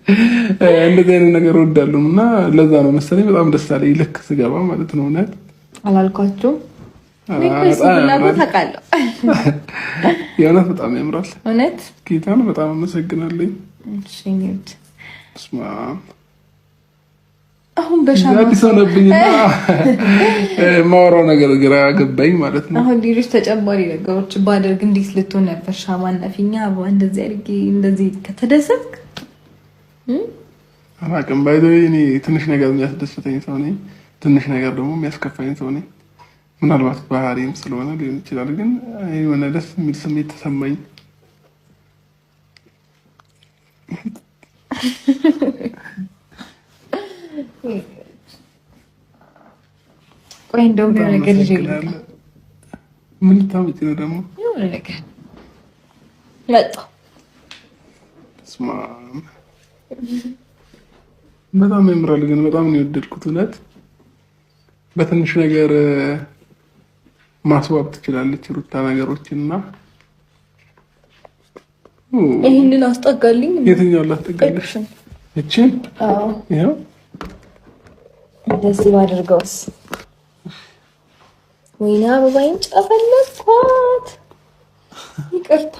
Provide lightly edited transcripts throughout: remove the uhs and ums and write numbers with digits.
እንደዚህ አይነት ነገር እወዳለሁ እና ለዛ ነው መሰለኝ በጣም ደስ አለኝ ልክ ስገባ ማለት ነው። እውነት አላልኳቸውም የእውነት በጣም ያምራል። እውነት ጌታን በጣም አመሰግናለሁ። እሺ ኒውት አሁን በሻማ አዲስ ሆነብኝና ማወራው ነገር ግራ ገባኝ ማለት ነው። አሁን ሌሎች ተጨማሪ ነገሮች ባደርግ እንዴት ልትሆን ነበር? ሻማና ፊኛ እንደዚህ አድርጌ እንደዚህ ከተደሰትክ አላውቅም። ባይዘይ እኔ ትንሽ ነገር የሚያስደስተኝ ሰው ነኝ፣ ትንሽ ነገር ደግሞ የሚያስከፋኝ ሰው ነኝ። ምናልባት ባህሪም ስለሆነ ሊሆን ይችላል፣ ግን የሆነ ደስ የሚል ስሜት ተሰማኝ። ቆይ እንደው ነገር ይላል። ምን ታምጪ ነው ደግሞ? የሆነ ነገር መጣ። ስማ በጣም ያምራል፣ ግን በጣም ነው የወደድኩት። እውነት በትንሽ ነገር ማስዋብ ትችላለች ሩታ ነገሮችንና ይሄንን አስጠጋልኝ። የትኛው ላስጠጋልሽ? እቺን? አዎ ይሄው እንደዚህ ባደርገውስ? ወይኔ አበባዬን ጨፈለኳት። ይቅርታ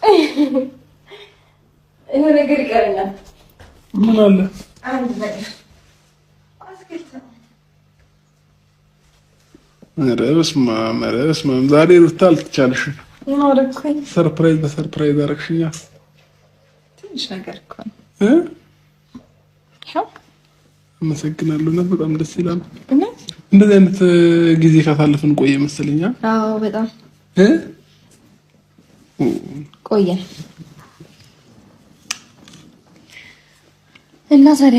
ይሄ ነገር ይቀርኛል። ምን አለ? አንድ ነገር በስመ አብ ዛሬ ሩታ አልተቻለሽም። ማረኩኝ። ሰርፕራይዝ በሰርፕራይዝ አደረግሽኛ። ትንሽ ነገር እኮ ነው። አመሰግናለሁ። እውነት በጣም ደስ ይላል። እንደዚህ አይነት ጊዜ ካሳለፍን ቆየ መሰለኛ። አዎ በጣም ቆየ እና ዛሬ